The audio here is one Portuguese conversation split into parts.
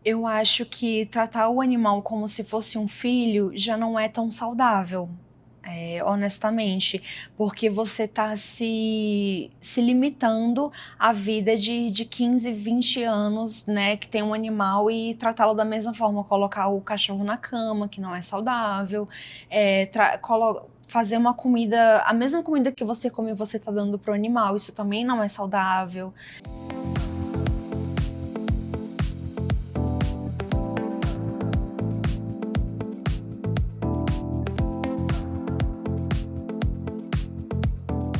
Eu acho que tratar o animal como se fosse um filho já não é tão saudável, honestamente, porque você está se limitando à vida de 15, 20 anos, né, que tem um animal e tratá-lo da mesma forma, colocar o cachorro na cama, que não é saudável, fazer uma comida, a mesma comida que você come, você está dando para o animal, isso também não é saudável.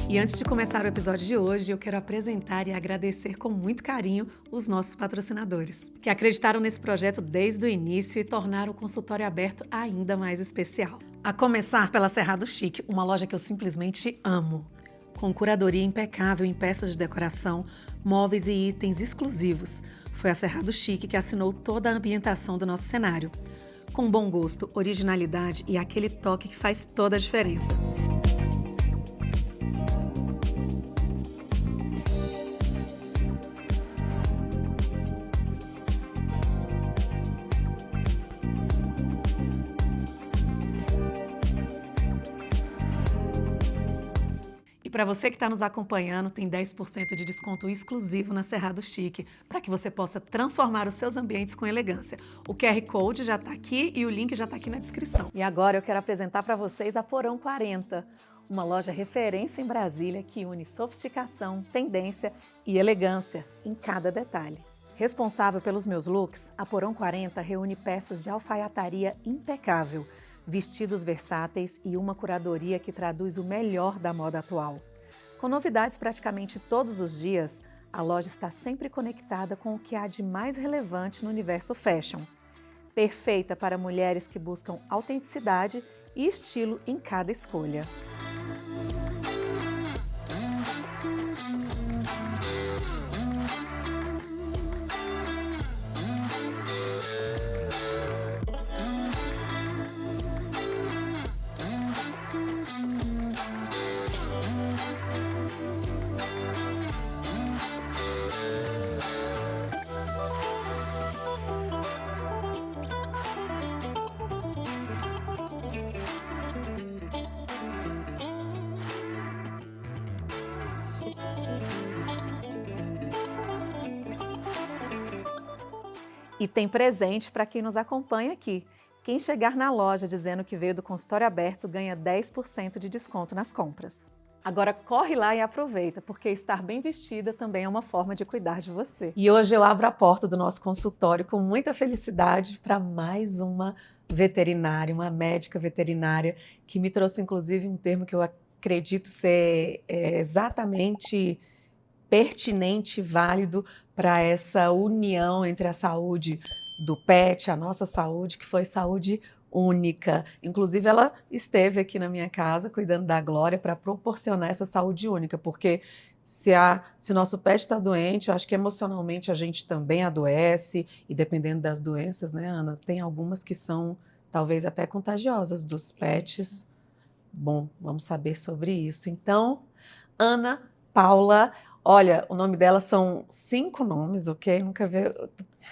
E antes de começar o episódio de hoje, eu quero apresentar e agradecer com muito carinho os nossos patrocinadores, que acreditaram nesse projeto desde o início e tornaram o consultório aberto ainda mais especial. A começar pela Cerrado Chic, uma loja que eu simplesmente amo. Com curadoria impecável em peças de decoração, móveis e itens exclusivos. Foi a Cerrado Chic que assinou toda a ambientação do nosso cenário. Com bom gosto, originalidade e aquele toque que faz toda a diferença. E para você que está nos acompanhando, tem 10% de desconto exclusivo na Cerrado Chic, para que você possa transformar os seus ambientes com elegância. O QR Code já está aqui e o link já está aqui na descrição. E agora eu quero apresentar para vocês a Porão 40, uma loja referência em Brasília que une sofisticação, tendência e elegância em cada detalhe. Responsável pelos meus looks, a Porão 40 reúne peças de alfaiataria impecável, vestidos versáteis e uma curadoria que traduz o melhor da moda atual. Com novidades praticamente todos os dias, a loja está sempre conectada com o que há de mais relevante no universo fashion. Perfeita para mulheres que buscam autenticidade e estilo em cada escolha. E tem presente para quem nos acompanha aqui. Quem chegar na loja dizendo que veio do consultório aberto ganha 10% de desconto nas compras. Agora corre lá e aproveita, porque estar bem vestida também é uma forma de cuidar de você. E hoje eu abro a porta do nosso consultório com muita felicidade para mais uma veterinária, uma médica veterinária, que me trouxe inclusive um termo que eu acredito ser exatamente pertinente e válido para essa união entre a saúde do pet, a nossa saúde, que foi saúde única. Inclusive, ela esteve aqui na minha casa cuidando da Glória para proporcionar essa saúde única, porque se nosso pet está doente, eu acho que emocionalmente a gente também adoece, e dependendo das doenças, né, Ana, tem algumas que são talvez até contagiosas dos pets. Bom, vamos saber sobre isso. Então, Ana Paula, olha, o nome dela são 5 nomes, ok? Nunca vi,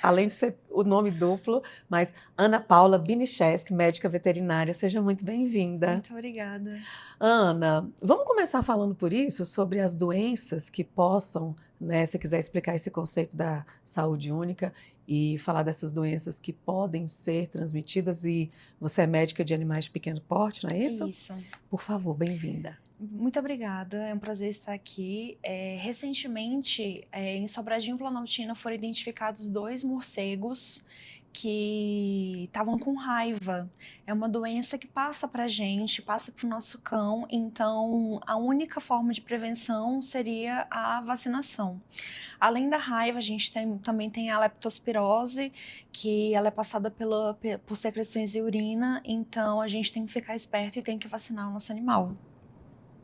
além de ser o nome duplo, mas Ana Paula Binicheski, médica veterinária, seja muito bem-vinda. Muito obrigada. Ana, vamos começar falando por isso, sobre as doenças que possam, né, se quiser explicar esse conceito da saúde única e falar dessas doenças que podem ser transmitidas, e você é médica de animais de pequeno porte, não é isso? Isso. Por favor, bem-vinda. Muito obrigada, é um prazer estar aqui. Recentemente, em Sobradinho, Planaltina, foram identificados 2 morcegos que estavam com raiva. É uma doença que passa para a gente, passa para o nosso cão, então a única forma de prevenção seria a vacinação. Além da raiva, a gente também tem a leptospirose, que ela é passada por secreções de urina, então a gente tem que ficar esperto e tem que vacinar o nosso animal.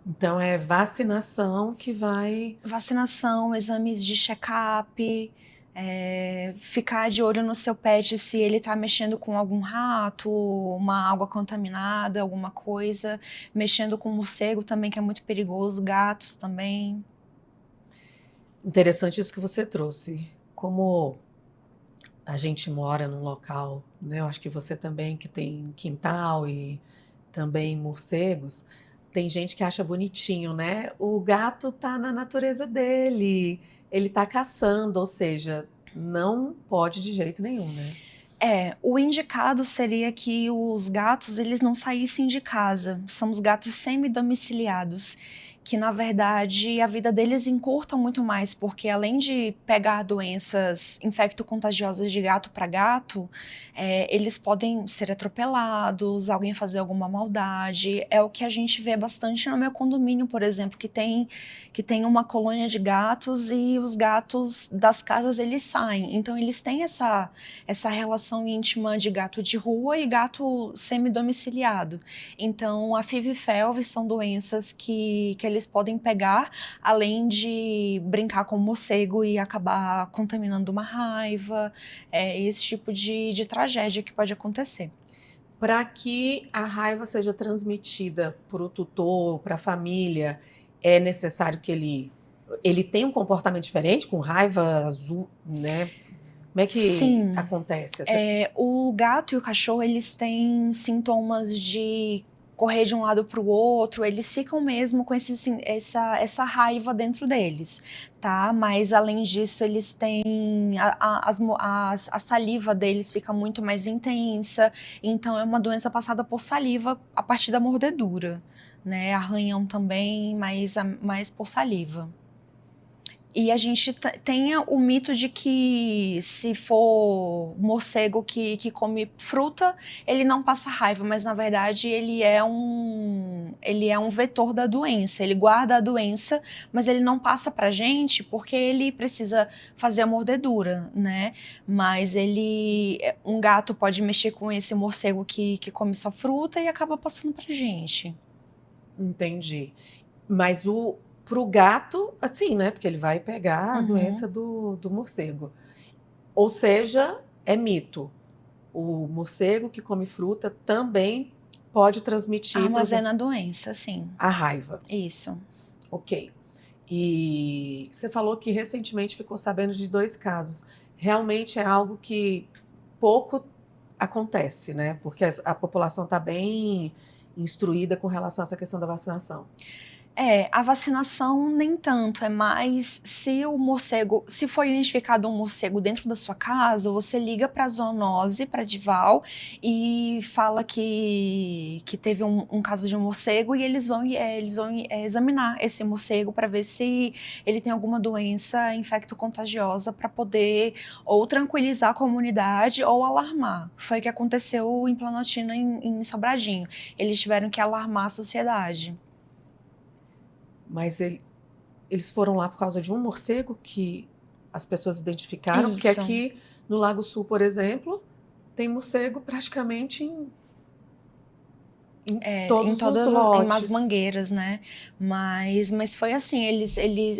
Então, é vacinação que vai... Vacinação, exames de check-up, ficar de olho no seu pet se ele está mexendo com algum rato, uma água contaminada, alguma coisa, mexendo com morcego também, que é muito perigoso, gatos também. Interessante isso que você trouxe. Como a gente mora num local, né? Eu acho que você também, que tem quintal e também morcegos, tem gente que acha bonitinho, né? O gato tá na natureza dele, ele tá caçando, ou seja, não pode de jeito nenhum, né? O indicado seria que os gatos eles não saíssem de casa. São os gatos semi-domiciliados, que na verdade a vida deles encurta muito mais, porque além de pegar doenças infecto-contagiosas de gato para gato, eles podem ser atropelados, alguém fazer alguma maldade. É o que a gente vê bastante no meu condomínio, por exemplo, que tem uma colônia de gatos e os gatos das casas eles saem. Então eles têm essa relação íntima de gato de rua e gato semi-domiciliado. Então, a FIV e FeLV são doenças que eles podem pegar, além de brincar com o morcego e acabar contaminando uma raiva, esse tipo de tragédia que pode acontecer. Para que a raiva seja transmitida para o tutor, para a família, é necessário que ele tenha um comportamento diferente, com raiva azul, né? Como é que Sim, acontece? o gato e o cachorro, eles têm sintomas de correr de um lado para o outro, eles ficam mesmo com essa raiva dentro deles, tá? Mas além disso, eles têm a saliva deles fica muito mais intensa, então é uma doença passada por saliva a partir da mordedura, né? Arranhão também, mas mais por saliva. E a gente tem o mito de que se for morcego que come fruta, ele não passa raiva, mas na verdade ele é um vetor da doença, ele guarda a doença, mas ele não passa pra gente porque ele precisa fazer a mordedura, né? Mas um gato pode mexer com esse morcego que come só fruta e acaba passando pra gente. Entendi. Mas pro gato, assim, né? Porque ele vai pegar a doença do morcego. Ou seja, é mito. O morcego que come fruta também pode transmitir Armazena a doença, sim. a raiva. Isso. Ok. E você falou que recentemente ficou sabendo de 2 casos. Realmente é algo que pouco acontece, né? Porque a população está bem instruída com relação a essa questão da vacinação. A vacinação nem tanto, é mais se for identificado um morcego dentro da sua casa, você liga para a zoonose, para a Dival, e fala que teve um caso de um morcego e eles vão examinar esse morcego para ver se ele tem alguma doença infecto-contagiosa para poder ou tranquilizar a comunidade ou alarmar. Foi o que aconteceu em Planaltina, em Sobradinho. Eles tiveram que alarmar a sociedade. Mas eles foram lá por causa de um morcego que as pessoas identificaram, porque Isso. aqui no Lago Sul, por exemplo, tem morcego praticamente em todos Em os todas em umas lotes. mangueiras, né? Mas foi assim,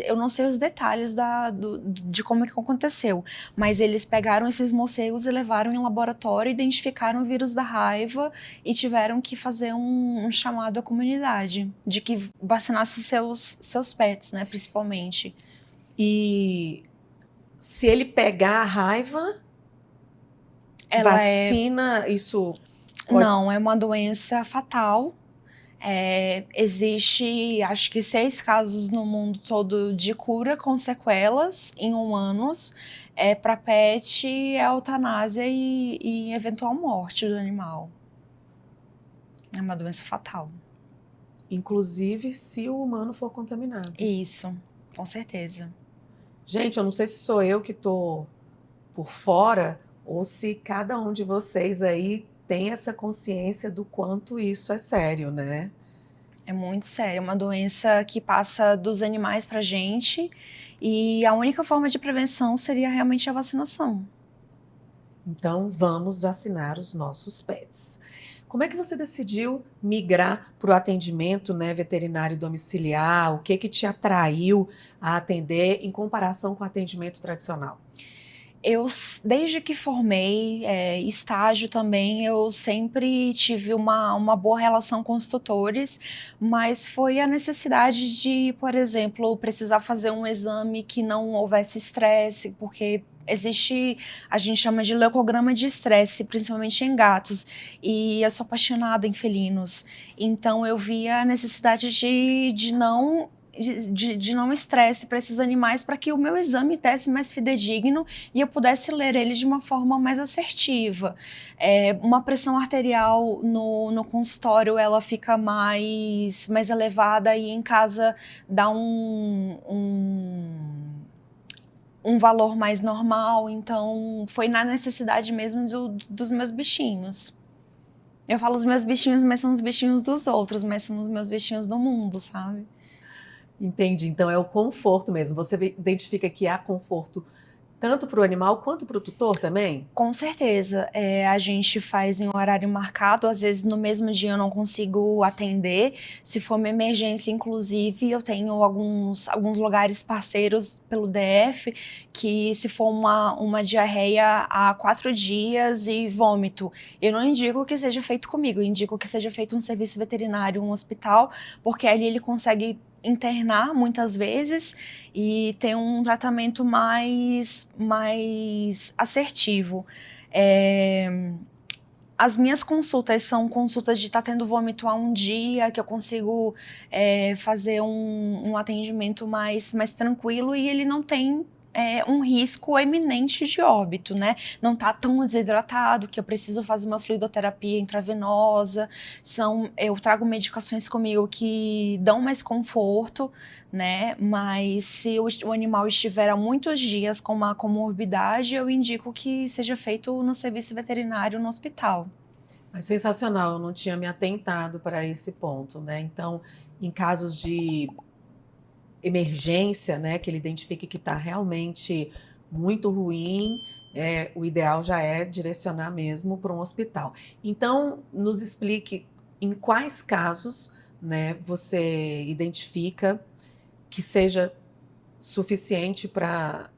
eu não sei os detalhes de como é que aconteceu, mas eles pegaram esses morcegos e levaram em laboratório, identificaram o vírus da raiva e tiveram que fazer um chamado à comunidade de que vacinasse seus pets, né? Principalmente. E se ele pegar a raiva, Ela vacina, isso pode. não, é uma doença fatal. Existe, acho que 6 casos no mundo todo de cura com sequelas em humanos. Para pet, é eutanásia e eventual morte do animal. É uma doença fatal. Inclusive se o humano for contaminado. Isso, com certeza. Gente, eu não sei se sou eu que estou por fora ou se cada um de vocês aí tem essa consciência do quanto isso é sério, né? É muito sério, é uma doença que passa dos animais para a gente e a única forma de prevenção seria realmente a vacinação. Então, vamos vacinar os nossos pets. Como é que você decidiu migrar para o atendimento, né, veterinário domiciliar? O que te atraiu a atender em comparação com o atendimento tradicional? Desde que formei, estágio também, eu sempre tive uma boa relação com os tutores, mas foi a necessidade de, por exemplo, precisar fazer um exame que não houvesse estresse, porque existe, a gente chama de leucograma de estresse, principalmente em gatos, e eu sou apaixonada em felinos. Então eu via a necessidade de não estresse para esses animais, para que o meu exame desse mais fidedigno e eu pudesse ler eles de uma forma mais assertiva. Uma pressão arterial no consultório, ela fica mais elevada, e em casa dá um valor mais normal. Então foi na necessidade mesmo dos meus bichinhos. Eu falo os meus bichinhos, mas são os bichinhos dos outros, mas são os meus bichinhos do mundo, sabe? Entendi. Então é o conforto mesmo. Você identifica que há conforto tanto para o animal quanto para o tutor também? Com certeza. A gente faz em horário marcado, às vezes no mesmo dia eu não consigo atender. Se for uma emergência, inclusive, eu tenho alguns lugares parceiros pelo DF, que se for uma diarreia há 4 dias e vômito, eu não indico que seja feito comigo, eu indico que seja feito um serviço veterinário, um hospital, porque ali ele consegue internar muitas vezes e ter um tratamento mais assertivo. As minhas consultas são consultas de estar tendo vômito há um dia, que eu consigo fazer um atendimento mais tranquilo, e ele não tem um risco eminente de óbito, né? Não tá tão desidratado que eu preciso fazer uma fluidoterapia intravenosa. Eu trago medicações comigo que dão mais conforto, né? Mas se o animal estiver há muitos dias com uma comorbidade, eu indico que seja feito no serviço veterinário no hospital. É sensacional, eu não tinha me atentado para esse ponto, né? Então, em casos de emergência, né, que ele identifique que está realmente muito ruim, o ideal já é direcionar mesmo para um hospital. Então, nos explique em quais casos, né, você identifica que seja suficiente para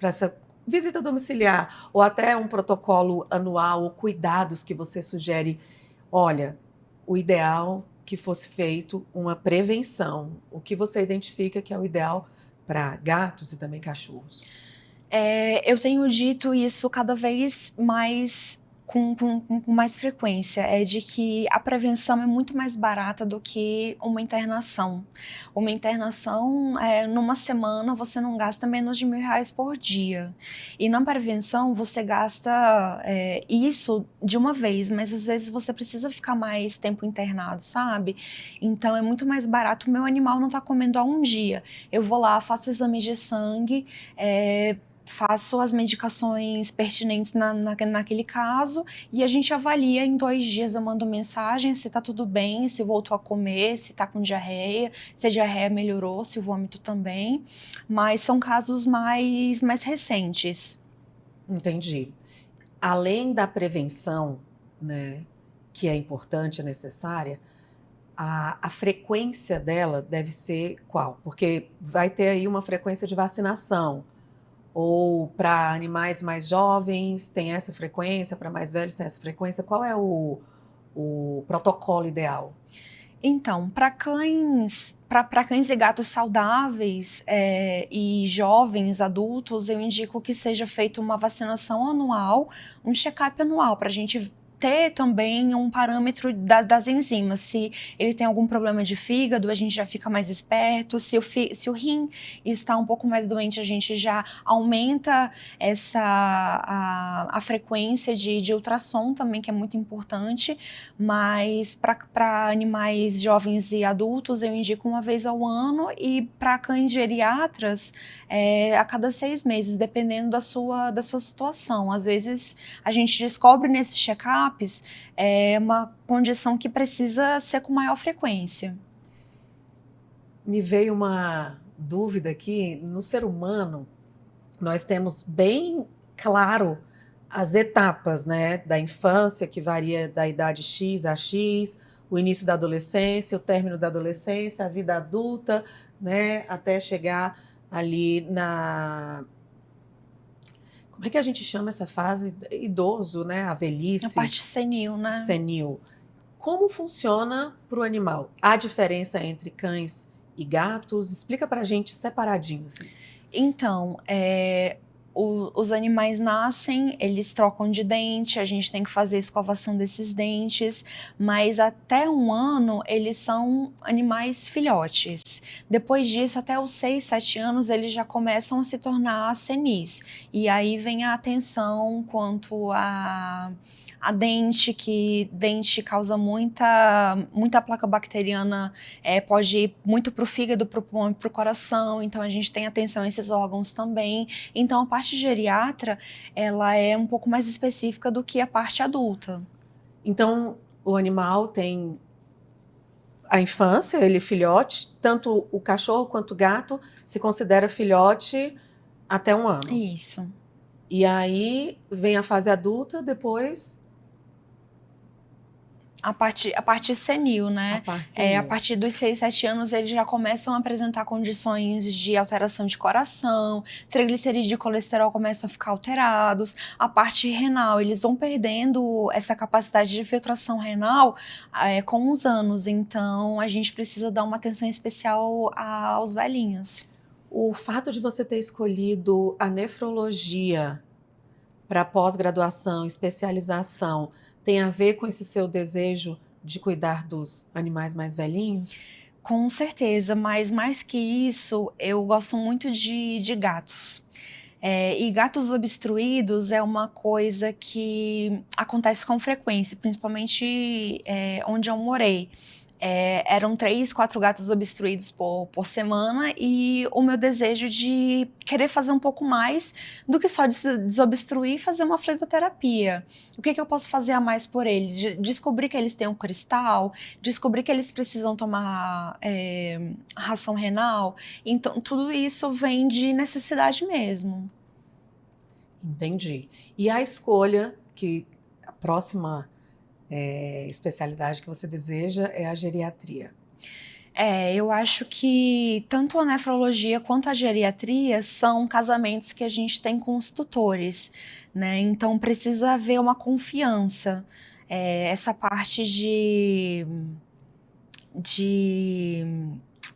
essa visita domiciliar, ou até um protocolo anual, ou cuidados que você sugere. Olha, o ideal que fosse feito uma prevenção. O que você identifica que é o ideal para gatos e também cachorros? Eu tenho dito isso cada vez mais, com mais frequência, de que a prevenção é muito mais barata do que uma internação. Uma internação, numa semana, você não gasta menos de R$1.000 por dia. E na prevenção, você gasta isso de uma vez, mas às vezes você precisa ficar mais tempo internado, sabe? Então é muito mais barato. O meu animal não tá comendo há um dia. Eu vou lá, faço o exame de sangue, faço as medicações pertinentes naquele caso, e a gente avalia em 2 dias. Eu mando mensagem se tá tudo bem, se voltou a comer, se tá com diarreia, se a diarreia melhorou, se o vômito também. Mas são casos mais recentes. Entendi. Além da prevenção, né, que é importante, é necessária, a frequência dela deve ser qual? Porque vai ter aí uma frequência de vacinação. Ou para animais mais jovens tem essa frequência, para mais velhos tem essa frequência. Qual é o protocolo ideal? Então, para cães e gatos saudáveis e jovens, adultos, eu indico que seja feita uma vacinação anual, um check-up anual, para a gente ter também um parâmetro das enzimas. Se ele tem algum problema de fígado, a gente já fica mais esperto. Se o rim está um pouco mais doente, a gente já aumenta a frequência de ultrassom também, que é muito importante. Mas para animais jovens e adultos, eu indico uma vez ao ano, e para cães geriatras, a cada 6 meses, dependendo da sua situação. Às vezes a gente descobre nesses check-ups uma condição que precisa ser com maior frequência. Me veio uma dúvida aqui. No ser humano, nós temos bem claro as etapas, né, da infância, que varia da idade X a X, o início da adolescência, o término da adolescência, a vida adulta, né, até chegar ali na... Como é que a gente chama essa fase? Idoso, né? A velhice. A parte senil, né? Senil. Como funciona para o animal? Há diferença entre cães e gatos? Explica para a gente separadinho, assim. Então, os animais nascem, eles trocam de dente, a gente tem que fazer a escovação desses dentes, mas até 1 ano eles são animais filhotes. Depois disso, até os 6, 7 anos, eles já começam a se tornar senis. E aí vem a atenção quanto a dente, que dente causa muita placa bacteriana, pode ir muito para o fígado, para o pulmão e para o coração, então a gente tem atenção a esses órgãos também. Então a parte geriatra, ela é um pouco mais específica do que a parte adulta. Então, o animal tem a infância, ele é filhote, tanto o cachorro quanto o gato se considera filhote até 1 ano. Isso. E aí vem a fase adulta, depois A parte senil, a né? parte A senil. partir dos 6, 7 anos, eles já começam a apresentar condições de alteração de coração, triglicerídeos de colesterol começam a ficar alterados, a parte renal, eles vão perdendo essa capacidade de filtração renal com os anos, então a gente precisa dar uma atenção especial aos velhinhos. O fato de você ter escolhido a nefrologia para pós-graduação, especialização, tem a ver com esse seu desejo de cuidar dos animais mais velhinhos? Com certeza, mas mais que isso, eu gosto muito de gatos. E gatos obstruídos é uma coisa que acontece com frequência, principalmente onde eu morei. Eram 3, 4 gatos obstruídos por semana, e o meu desejo de querer fazer um pouco mais do que só desobstruir e fazer uma fluidoterapia. O que eu posso fazer a mais por eles? Descobrir que eles têm um cristal, descobrir que eles precisam tomar ração renal. Então, tudo isso vem de necessidade mesmo. Entendi. E a escolha, que a próxima especialidade que você deseja é a geriatria. Eu acho que tanto a nefrologia quanto a geriatria são casamentos que a gente tem com os tutores, né? Então precisa haver uma confiança. Essa parte de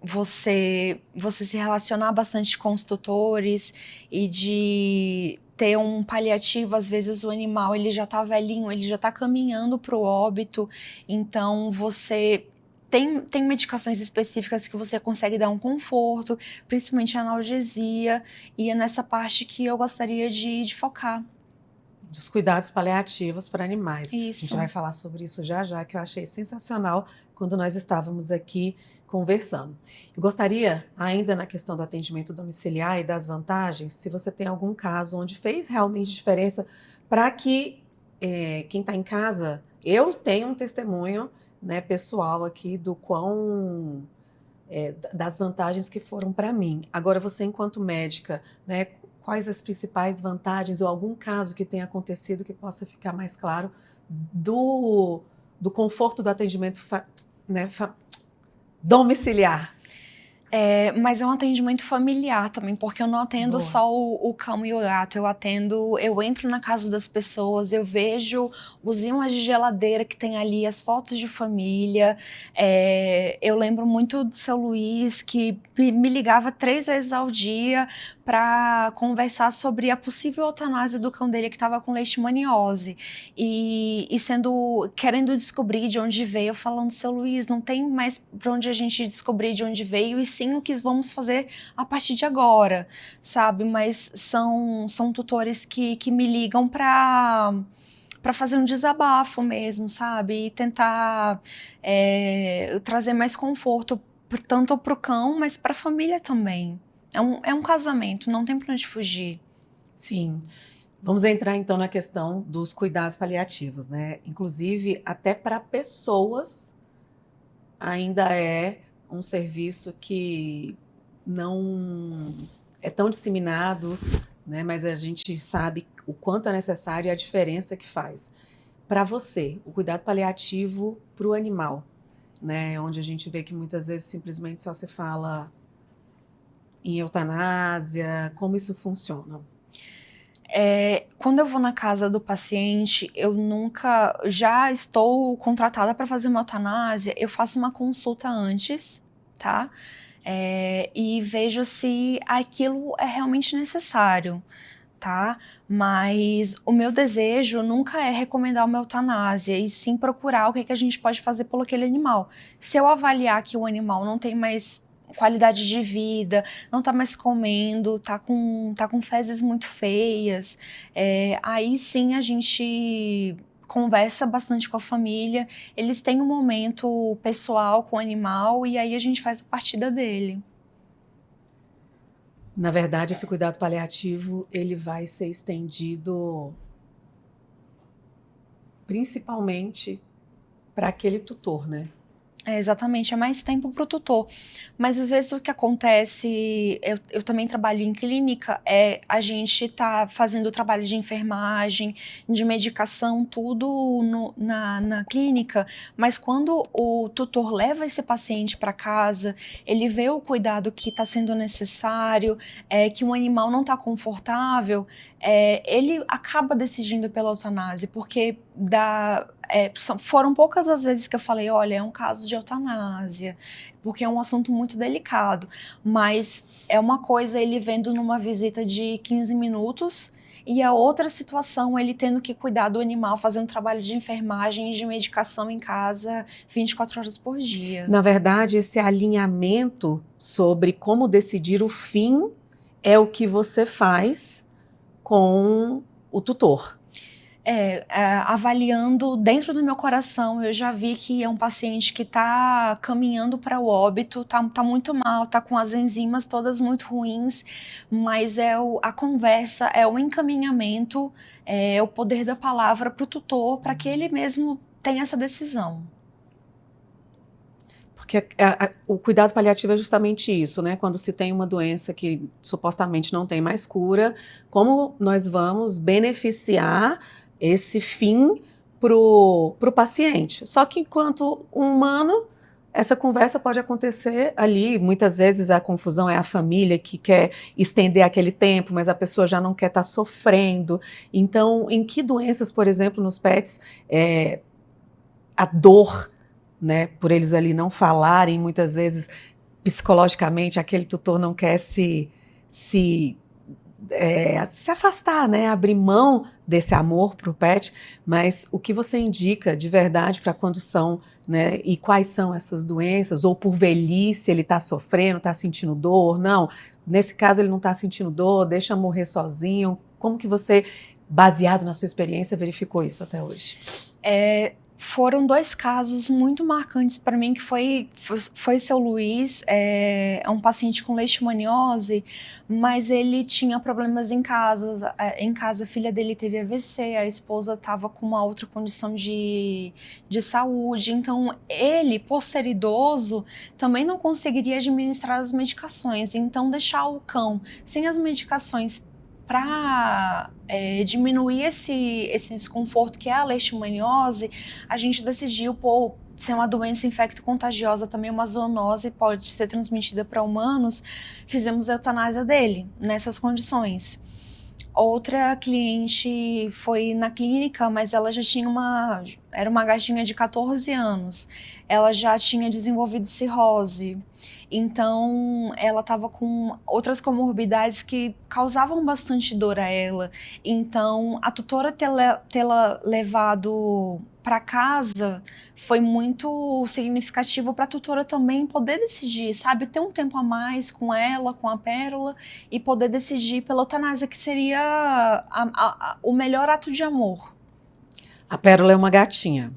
você se relacionar bastante com os tutores e de ter um paliativo. Às vezes o animal ele já tá velhinho, ele já tá caminhando para o óbito, então você tem medicações específicas que você consegue dar um conforto, principalmente analgesia, e é nessa parte que eu gostaria de focar. Dos cuidados paliativos para animais. Isso. A gente vai falar sobre isso já já, que eu achei sensacional quando nós estávamos aqui conversando. Eu gostaria, ainda na questão do atendimento domiciliar e das vantagens, se você tem algum caso onde fez realmente diferença para que quem está em casa, eu tenho um testemunho, né, pessoal aqui do quão das vantagens que foram para mim. Agora, você enquanto médica, né, quais as principais vantagens ou algum caso que tenha acontecido que possa ficar mais claro do conforto do atendimento domiciliar? Mas é um atendimento familiar também, porque eu não atendo Boa. só o cão e o gato, eu entro na casa das pessoas, eu vejo os ímãs de geladeira que tem ali, as fotos de família. Eu lembro muito do seu Luiz, que me ligava 3 vezes ao dia para conversar sobre a possível eutanásia do cão dele que estava com leishmaniose, e querendo descobrir de onde veio, falando: seu Luiz, não tem mais para onde a gente descobrir de onde veio, e sim o que vamos fazer a partir de agora, sabe? Mas são tutores que me ligam para fazer um desabafo mesmo, sabe? E tentar trazer mais conforto, tanto para o cão, mas para a família também. É um casamento, não tem para onde fugir. Sim. Vamos entrar então na questão dos cuidados paliativos, né? Inclusive, até para pessoas ainda é um serviço que não é tão disseminado, né? Mas a gente sabe o quanto é necessário e a diferença que faz. Para você, o cuidado paliativo para o animal, né? Onde a gente vê que muitas vezes simplesmente só se fala em eutanásia, como isso funciona? Quando eu vou na casa do paciente, já estou contratada para fazer uma eutanásia, eu faço uma consulta antes, tá? E vejo se aquilo é realmente necessário, tá? Mas o meu desejo nunca é recomendar uma eutanásia, e sim procurar o que a gente pode fazer pelo aquele animal. Se eu avaliar que o animal não tem mais qualidade de vida, não tá mais comendo, tá com fezes muito feias, aí sim a gente conversa bastante com a família, eles têm um momento pessoal com o animal e aí a gente faz a partida dele. Na verdade, esse cuidado paliativo, ele vai ser estendido principalmente para aquele tutor, né? Exatamente, é mais tempo para o tutor. Mas às vezes o que acontece, eu também trabalho em clínica, a gente tá fazendo o trabalho de enfermagem, de medicação, tudo na clínica, mas quando o tutor leva esse paciente para casa, ele vê o cuidado que está sendo necessário, que o animal não está confortável, ele acaba decidindo pela eutanásia, porque foram poucas as vezes que eu falei, olha, é um caso de eutanásia, porque é um assunto muito delicado, mas é uma coisa ele vendo numa visita de 15 minutos e a outra situação ele tendo que cuidar do animal, fazendo trabalho de enfermagem e de medicação em casa 24 horas por dia. Na verdade, esse alinhamento sobre como decidir o fim é o que você faz com o tutor. Avaliando dentro do meu coração, eu já vi que é um paciente que está caminhando para o óbito, tá muito mal, tá com as enzimas todas muito ruins, mas a conversa, é o encaminhamento, é o poder da palavra para o tutor, para que ele mesmo tenha essa decisão. Porque o cuidado paliativo é justamente isso, né? Quando se tem uma doença que supostamente não tem mais cura, como nós vamos beneficiar esse fim pro paciente? Só que enquanto humano, essa conversa pode acontecer ali, muitas vezes a confusão é a família que quer estender aquele tempo, mas a pessoa já não quer estar sofrendo. Então, em que doenças, por exemplo, nos pets, a dor, né, por eles ali não falarem, muitas vezes psicologicamente aquele tutor não quer se afastar, né, abrir mão desse amor para o pet, mas o que você indica de verdade para quando são, né, e quais são essas doenças, ou por velhice ele está sofrendo, está sentindo dor, não, nesse caso ele não está sentindo dor, deixa morrer sozinho, como que você, baseado na sua experiência, verificou isso até hoje? Foram 2 casos muito marcantes para mim, que foi seu Luiz, é um paciente com leishmaniose, mas ele tinha problemas em casa. Em casa, a filha dele teve AVC, a esposa estava com uma outra condição de saúde, então ele, por ser idoso, também não conseguiria administrar as medicações, então deixar o cão sem as medicações para diminuir esse desconforto que é a leishmaniose, a gente decidiu, ser uma doença infecto-contagiosa, também uma zoonose, pode ser transmitida para humanos, fizemos a eutanásia dele, nessas condições. Outra cliente foi na clínica, mas ela já tinha era uma gatinha de 14 anos, ela já tinha desenvolvido cirrose, então ela estava com outras comorbidades que causavam bastante dor a ela, então a tutora tê-la levado para casa foi muito significativo para a tutora também poder decidir, sabe, ter um tempo a mais com ela, com a Pérola, e poder decidir pela eutanásia, que seria o melhor ato de amor. A Pérola é uma gatinha.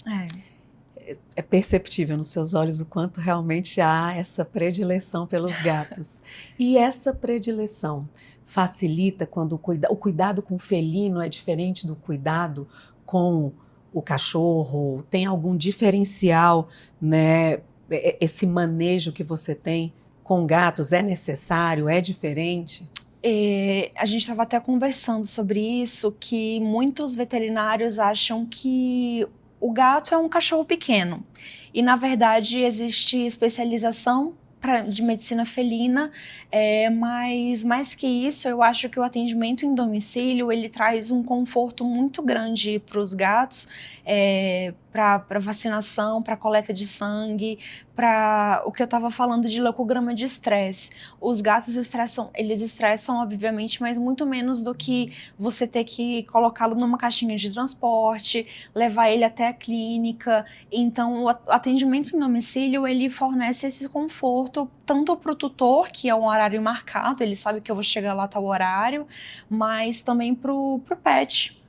É perceptível nos seus olhos o quanto realmente há essa predileção pelos gatos. E essa predileção facilita quando o cuidado com o felino é diferente do cuidado com o cachorro? Tem algum diferencial, né? Esse manejo que você tem com gatos é necessário, é diferente? A gente estava até conversando sobre isso, que muitos veterinários acham que o gato é um cachorro pequeno. E, na verdade, existe especialização de medicina felina, mas mais que isso, eu acho que o atendimento em domicílio, ele traz um conforto muito grande para os gatos, para vacinação, para coleta de sangue, para o que eu estava falando de leucograma de estresse. Os gatos eles estressam, obviamente, mas muito menos do que você ter que colocá-lo numa caixinha de transporte, levar ele até a clínica. Então, o atendimento em domicílio, ele fornece esse conforto tanto para o tutor, que é um horário marcado, ele sabe que eu vou chegar lá a tal horário, mas também para o pet.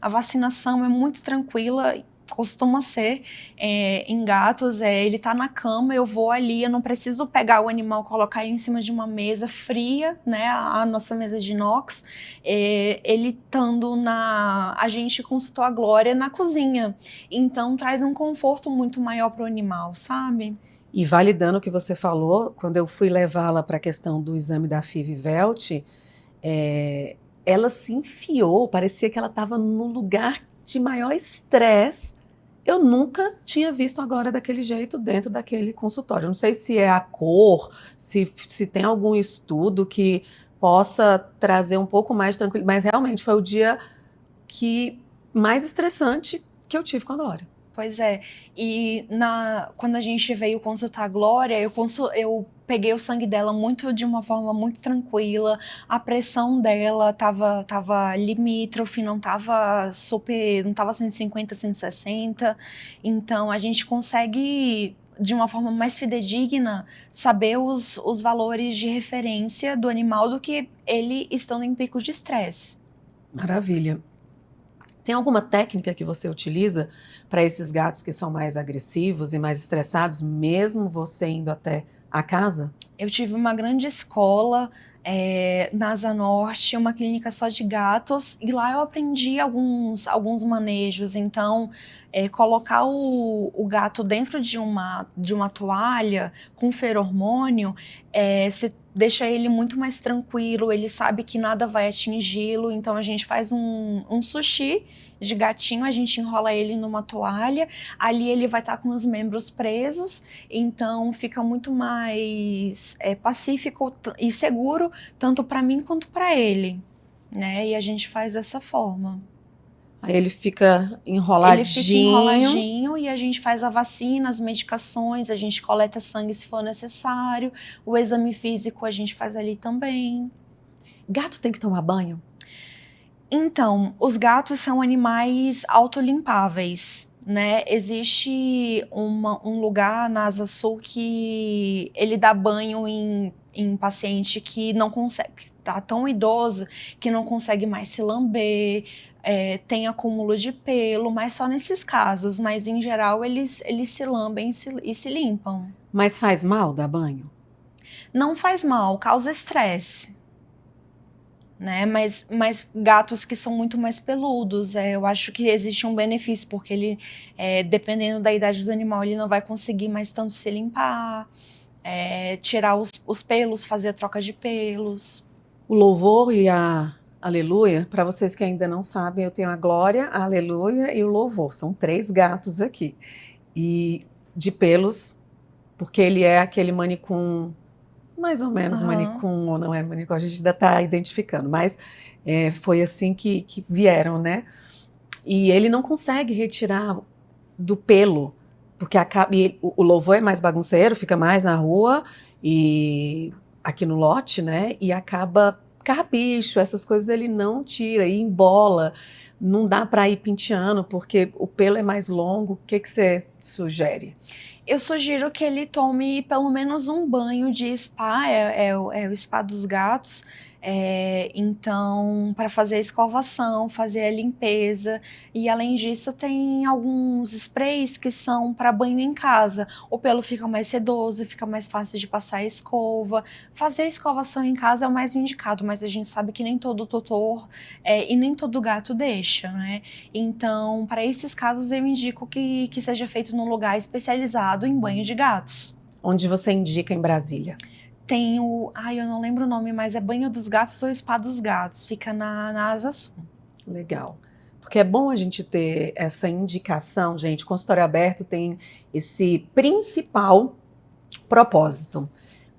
A vacinação é muito tranquila, costuma ser em gatos, ele tá na cama, eu vou ali, eu não preciso pegar o animal, colocar ele em cima de uma mesa fria, né, a nossa mesa de inox, ele estando a gente consultou a Glória na cozinha, então traz um conforto muito maior para o animal, sabe? E validando o que você falou, quando eu fui levá-la para a questão do exame da FIV-Welt, ela se enfiou, parecia que ela estava no lugar de maior estresse. Eu nunca tinha visto agora daquele jeito dentro daquele consultório. Não sei se é a cor, se tem algum estudo que possa trazer um pouco mais de tranquilidade, mas realmente foi o dia mais estressante que eu tive com a Glória. Pois é, e quando a gente veio consultar a Glória, eu peguei o sangue dela de uma forma muito tranquila, a pressão dela tava limítrofe, não tava 150, 160, então a gente consegue, de uma forma mais fidedigna, saber os valores de referência do animal do que ele estando em pico de estresse. Maravilha. Tem alguma técnica que você utiliza para esses gatos que são mais agressivos e mais estressados, mesmo você indo até a casa? Eu tive uma grande escola na Asa Norte, uma clínica só de gatos, e lá eu aprendi alguns manejos. Então, colocar o gato dentro de uma toalha com feromônio, você deixa ele muito mais tranquilo, ele sabe que nada vai atingi-lo. Então a gente faz um sushi de gatinho, a gente enrola ele numa toalha, ali ele vai estar com os membros presos, então fica muito mais pacífico e seguro, tanto para mim quanto para ele, né? E a gente faz dessa forma. Aí ele fica enroladinho. Ele fica enroladinho e a gente faz a vacina, as medicações, a gente coleta sangue se for necessário, o exame físico a gente faz ali também. Gato tem que tomar banho? Então, os gatos são animais autolimpáveis, né? Existe um lugar na Asa Sul que ele dá banho em paciente que não consegue, tá tão idoso que não consegue mais se lamber, tem acúmulo de pelo, mas só nesses casos. Mas, em geral, eles se lambem e se limpam. Mas faz mal dar banho? Não faz mal, causa estresse. Né? Mas gatos que são muito mais peludos, eu acho que existe um benefício, porque ele, dependendo da idade do animal, ele não vai conseguir mais tanto se limpar, tirar os pelos, fazer a troca de pelos. O Louvor e a Aleluia, para vocês que ainda não sabem, eu tenho a Glória, a Aleluia e o Louvor. São 3 gatos aqui. E de pelos, porque ele é aquele manicum, mais ou menos manicum, ou não é manicum, a gente ainda está identificando, mas foi assim que vieram, né? E ele não consegue retirar do pelo, porque o Louvor é mais bagunceiro, fica mais na rua, e aqui no lote, né? E acaba carrapicho, essas coisas ele não tira, e embola, não dá para ir penteando, porque o pelo é mais longo. O que você sugere? Eu sugiro que ele tome pelo menos um banho de spa, o spa dos gatos, então, para fazer a escovação, fazer a limpeza, e além disso tem alguns sprays que são para banho em casa. O pelo fica mais sedoso, fica mais fácil de passar a escova. Fazer a escovação em casa é o mais indicado, mas a gente sabe que nem todo tutor e nem todo gato deixa, né? Então, para esses casos eu indico que seja feito num lugar especializado em banho de gatos. Onde você indica em Brasília? Tem eu não lembro o nome, mas é Banho dos Gatos ou Spa dos Gatos, fica na Asa Sul. Legal. Porque é bom a gente ter essa indicação, gente. O consultório aberto tem esse principal propósito.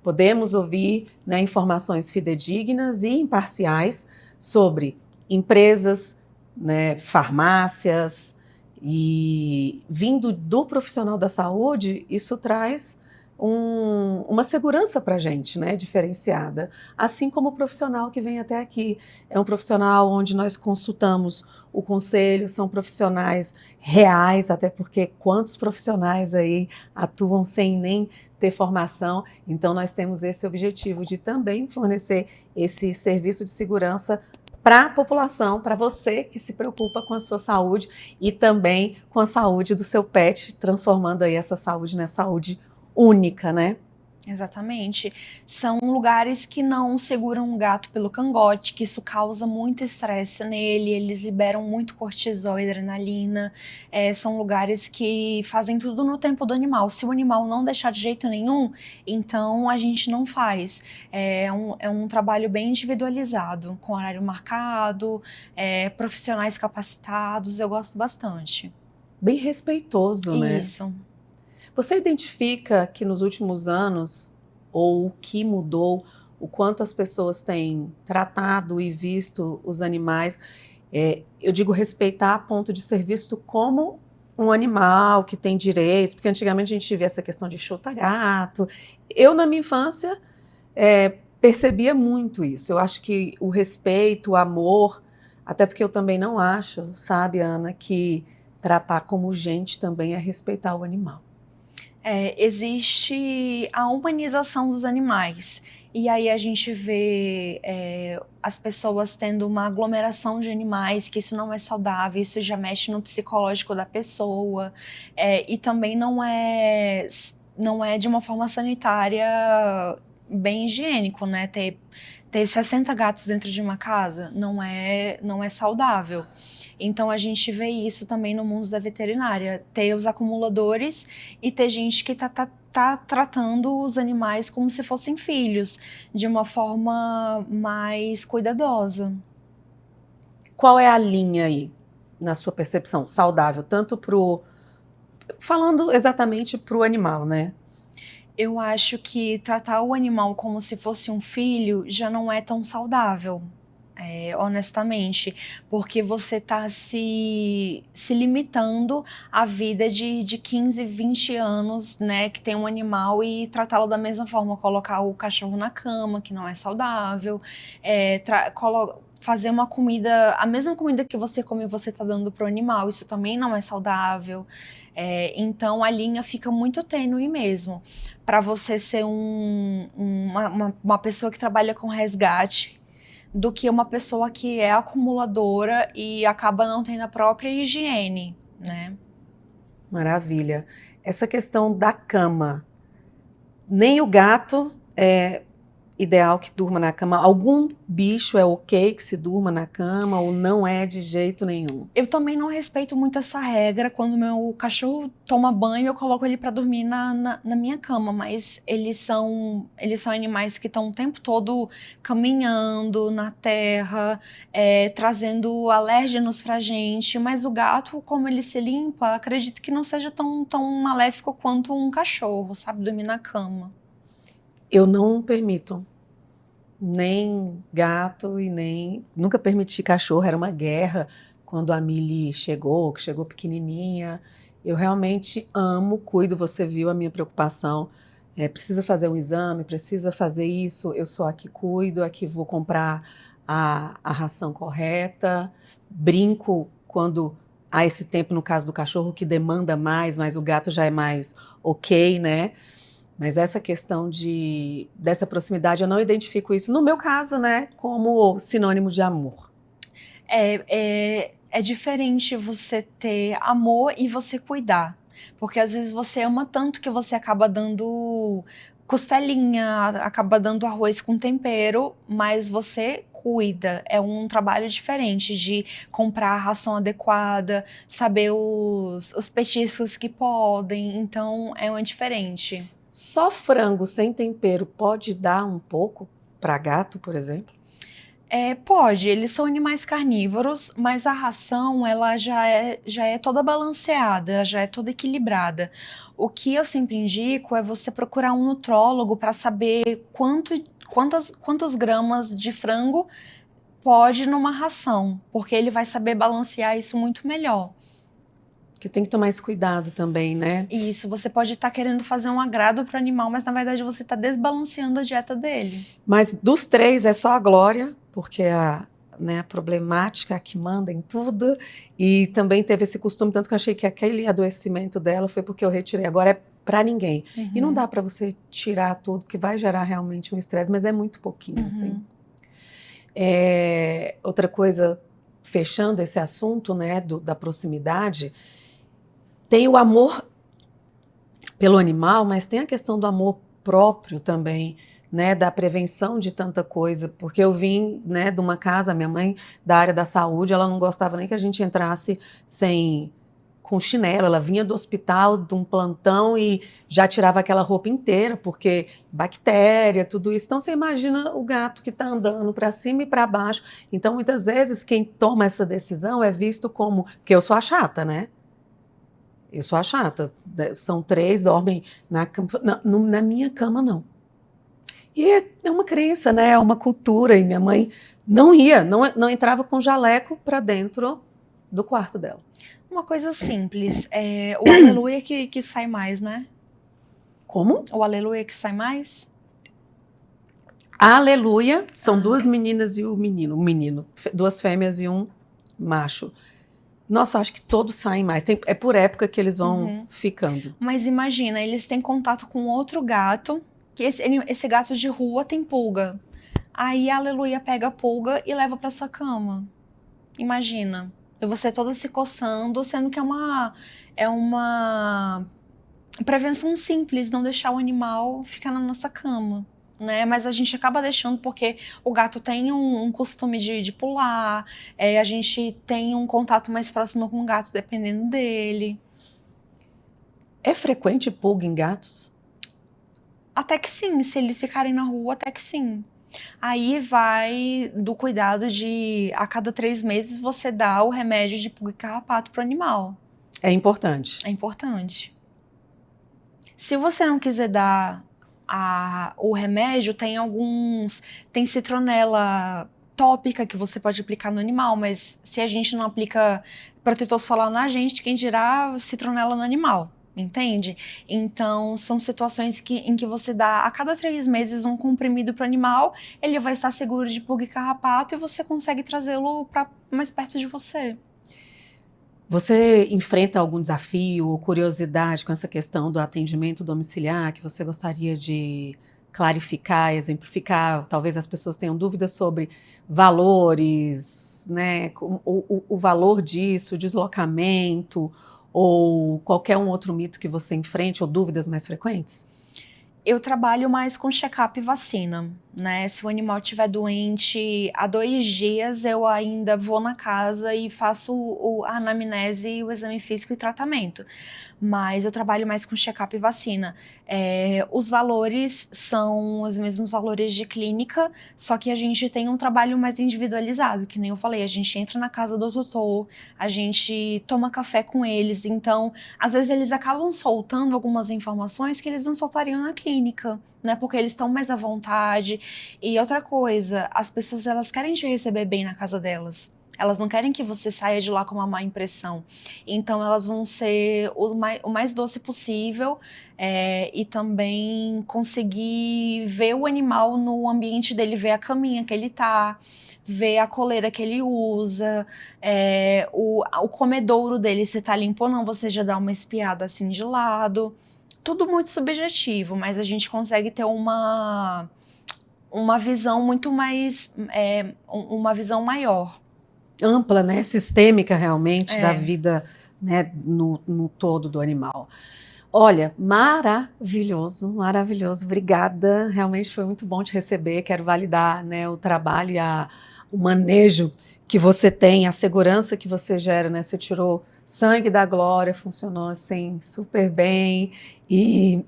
Podemos ouvir, né, informações fidedignas e imparciais sobre empresas, né, farmácias E vindo do profissional da saúde, isso traz uma segurança para a gente, né, diferenciada. Assim como o profissional que vem até aqui. É um profissional onde nós consultamos o conselho, são profissionais reais, até porque quantos profissionais aí atuam sem nem ter formação. Então, nós temos esse objetivo de também fornecer esse serviço de segurança para a população, para você que se preocupa com a sua saúde e também com a saúde do seu pet, transformando aí essa saúde nessa saúde única, né? Exatamente. São lugares que não seguram o gato pelo cangote, que isso causa muito estresse nele, eles liberam muito cortisol e adrenalina. São lugares que fazem tudo no tempo do animal. Se o animal não deixar de jeito nenhum, então a gente não faz. É um trabalho bem individualizado, com horário marcado, profissionais capacitados, eu gosto bastante. Bem respeitoso, né? Isso. Você identifica que nos últimos anos, ou o que mudou, o quanto as pessoas têm tratado e visto os animais, eu digo respeitar a ponto de ser visto como um animal que tem direitos, porque antigamente a gente via essa questão de chuta-gato. Eu, na minha infância, percebia muito isso. Eu acho que o respeito, o amor, até porque eu também não acho, sabe, Ana, que tratar como gente também é respeitar o animal. Existe a humanização dos animais. E aí a gente vê as pessoas tendo uma aglomeração de animais, que isso não é saudável, isso já mexe no psicológico da pessoa. E também não é de uma forma sanitária bem higiênico, né? Ter 60 gatos dentro de uma casa não é saudável. Então a gente vê isso também no mundo da veterinária, ter os acumuladores e ter gente que tá tratando os animais como se fossem filhos, de uma forma mais cuidadosa. Qual é a linha aí, na sua percepção, saudável, tanto falando exatamente pro animal, né? Eu acho que tratar o animal como se fosse um filho já não é tão saudável. Honestamente, porque você está se limitando à vida de 15, 20 anos, né, que tem um animal e tratá-lo da mesma forma, colocar o cachorro na cama, que não é saudável, fazer uma comida, a mesma comida que você come, você está dando para o animal, isso também não é saudável. Então a linha fica muito tênue mesmo, para você ser uma pessoa que trabalha com resgate, do que uma pessoa que é acumuladora e acaba não tendo a própria higiene, né? Maravilha. Essa questão da cama, nem o gato é ideal que durma na cama. Algum bicho é ok que se durma na cama ou não é de jeito nenhum? Eu também não respeito muito essa regra. Quando meu cachorro toma banho, eu coloco ele para dormir na minha cama, mas eles são animais que estão o tempo todo caminhando na terra, trazendo alérgenos pra gente, mas o gato, como ele se limpa, acredito que não seja tão maléfico quanto um cachorro, sabe, dormir na cama. Eu não permito nem gato e nem... Nunca permiti cachorro, era uma guerra quando a Millie chegou, que chegou pequenininha. Eu realmente amo, cuido, você viu a minha preocupação. Precisa fazer um exame, precisa fazer isso, eu sou a que cuido, a que vou comprar a ração correta. Brinco quando há esse tempo, no caso do cachorro, que demanda mais, mas o gato já é mais ok, né? Mas essa questão dessa proximidade, eu não identifico isso, no meu caso, né, como sinônimo de amor. É diferente você ter amor e você cuidar. Porque às vezes você ama tanto que você acaba dando costelinha, acaba dando arroz com tempero, mas você cuida. É um trabalho diferente de comprar a ração adequada, saber os petiscos que podem. Então é diferente. Só frango sem tempero pode dar um pouco para gato, por exemplo? Pode, eles são animais carnívoros, mas a ração ela já é toda balanceada, já é toda equilibrada. O que eu sempre indico é você procurar um nutrólogo para saber quantos gramas de frango pode numa ração, porque ele vai saber balancear isso muito melhor. Que tem que tomar esse cuidado também, né? Isso, você pode estar querendo fazer um agrado para o animal, mas na verdade você está desbalanceando a dieta dele. Mas dos 3 é só a Glória, porque né, a problemática que manda em tudo, e também teve esse costume, tanto que eu achei que aquele adoecimento dela foi porque eu retirei. Agora é para ninguém. E não dá para você tirar tudo, porque vai gerar realmente um estresse, mas é muito pouquinho, assim. Outra coisa, fechando esse assunto, né, da proximidade, tem o amor pelo animal, mas tem a questão do amor próprio também, né, da prevenção de tanta coisa, porque eu vim, né, de uma casa, minha mãe da área da saúde, ela não gostava nem que a gente entrasse com chinelo, ela vinha do hospital, de um plantão e já tirava aquela roupa inteira, porque bactéria, tudo isso. Então você imagina o gato que está andando para cima e para baixo. Então muitas vezes quem toma essa decisão é visto como, porque eu sou a chata, né? Eu sou a chata. São 3, dormem na minha cama, não. E é uma crença, né? É uma cultura. E minha mãe não entrava com jaleco para dentro do quarto dela. Uma coisa simples, o aleluia que sai mais, né? Como? O aleluia que sai mais? Aleluia, são 2 meninas e um menino, 2 fêmeas e um macho. Nossa, acho que todos saem mais. É por época que eles vão ficando. Mas imagina, eles têm contato com outro gato, que esse gato de rua tem pulga. Aí a aleluia pega a pulga e leva pra sua cama. Imagina. E você toda se coçando, sendo que é uma prevenção simples, não deixar o animal ficar na nossa cama. Né? Mas a gente acaba deixando porque o gato tem um costume de pular, a gente tem um contato mais próximo com o gato, dependendo dele. É frequente pulga em gatos? Até que sim, se eles ficarem na rua, até que sim. Aí vai do cuidado de, a cada 3 meses, você dá o remédio de pulga e carrapato pro animal. É importante. É importante. Se você não quiser dar o remédio, tem citronela tópica que você pode aplicar no animal, mas se a gente não aplica protetor solar na gente, quem dirá citronela no animal, entende? Então, são situações em que você dá a cada 3 meses um comprimido para o animal, ele vai estar seguro de pulga e carrapato e você consegue trazê-lo para mais perto de você. Você enfrenta algum desafio ou curiosidade com essa questão do atendimento domiciliar que você gostaria de clarificar, exemplificar? Talvez as pessoas tenham dúvidas sobre valores, né? O valor disso, o deslocamento ou qualquer um outro mito que você enfrente ou dúvidas mais frequentes? Eu trabalho mais com check-up e vacina, né? Se o animal estiver doente há 2 dias, eu ainda vou na casa e faço a anamnese, o exame físico e tratamento. Mas eu trabalho mais com check-up e vacina. Os valores são os mesmos valores de clínica, só que a gente tem um trabalho mais individualizado, que nem eu falei, a gente entra na casa do tutor, a gente toma café com eles, então, às vezes eles acabam soltando algumas informações que eles não soltariam na clínica, né, porque eles estão mais à vontade. E outra coisa, as pessoas, elas querem te receber bem na casa delas. Elas não querem que você saia de lá com uma má impressão. Então, elas vão ser o mais doce possível e também conseguir ver o animal no ambiente dele, ver a caminha que ele tá, ver a coleira que ele usa, o comedouro dele, se tá limpo ou não, você já dá uma espiada assim de lado. Tudo muito subjetivo, mas a gente consegue ter uma visão muito mais, uma visão maior. Ampla, né, sistêmica realmente da vida, né, no todo do animal. Olha, maravilhoso, maravilhoso. Obrigada, realmente foi muito bom te receber. Quero validar, né, o trabalho e o manejo que você tem, a segurança que você gera, né? Você tirou sangue da Glória, funcionou assim super bem, e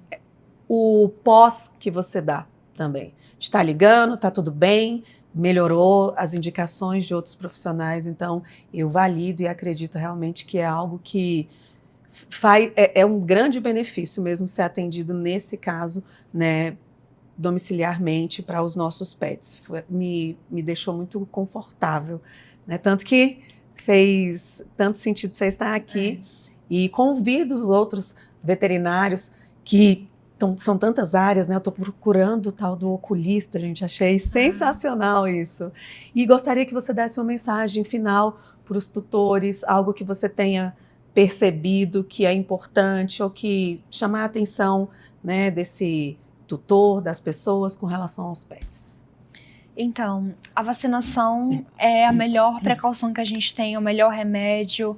o pós que você dá também. Está ligando, tá tudo bem, melhorou as indicações de outros profissionais, então eu valido e acredito realmente que é algo que é um grande benefício mesmo ser atendido nesse caso, né, domiciliarmente para os nossos pets. Me deixou muito confortável, né, tanto que fez tanto sentido você estar aqui. E convido os outros veterinários que são tantas áreas, né? Eu estou procurando o tal do oculista, gente, achei sensacional isso. E gostaria que você desse uma mensagem final para os tutores, algo que você tenha percebido que é importante ou que chamar a atenção, né, desse tutor, das pessoas com relação aos pets. Então, a vacinação é a melhor precaução que a gente tem, o melhor remédio.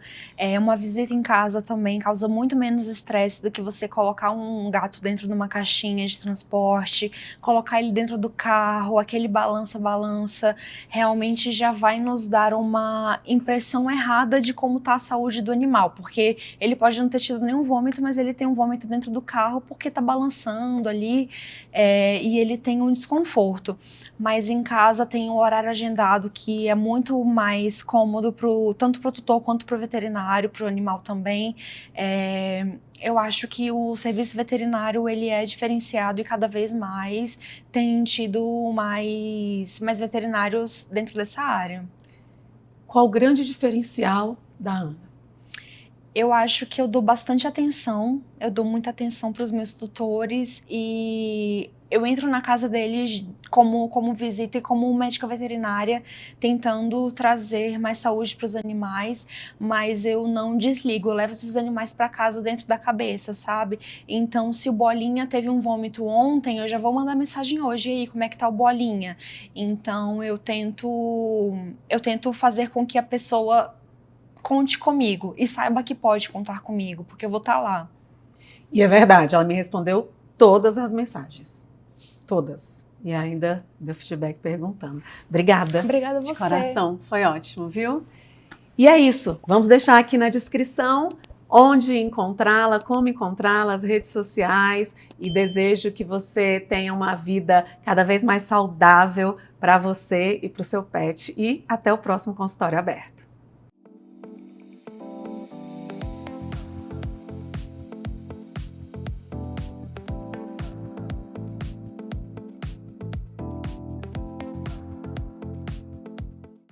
Uma visita em casa também causa muito menos estresse do que você colocar um gato dentro de uma caixinha de transporte, colocar ele dentro do carro, aquele balança-balança, realmente já vai nos dar uma impressão errada de como está a saúde do animal, porque ele pode não ter tido nenhum vômito, mas ele tem um vômito dentro do carro porque está balançando ali e ele tem um desconforto. Mas em casa tem um horário agendado que é muito mais cômodo tanto para o tutor quanto para o veterinário, para o animal também. Eu acho que o serviço veterinário ele é diferenciado e cada vez mais tem tido mais veterinários dentro dessa área. Qual o grande diferencial da Ana? Eu acho que eu dou bastante atenção, eu dou muita atenção para os meus tutores e eu entro na casa deles como visita e como médica veterinária, tentando trazer mais saúde para os animais, mas eu não desligo, eu levo esses animais para casa dentro da cabeça, sabe? Então, se o Bolinha teve um vômito ontem, eu já vou mandar mensagem hoje, e aí, como é que tá o Bolinha? Então, eu tento fazer com que a pessoa conte comigo e saiba que pode contar comigo, porque eu vou estar lá. E é verdade, ela me respondeu todas as mensagens. Todas. E ainda deu feedback perguntando. Obrigada. Obrigada a você. De coração, foi ótimo, viu? E é isso. Vamos deixar aqui na descrição onde encontrá-la, como encontrá-la, as redes sociais, e desejo que você tenha uma vida cada vez mais saudável para você e para o seu pet. E até o próximo consultório aberto.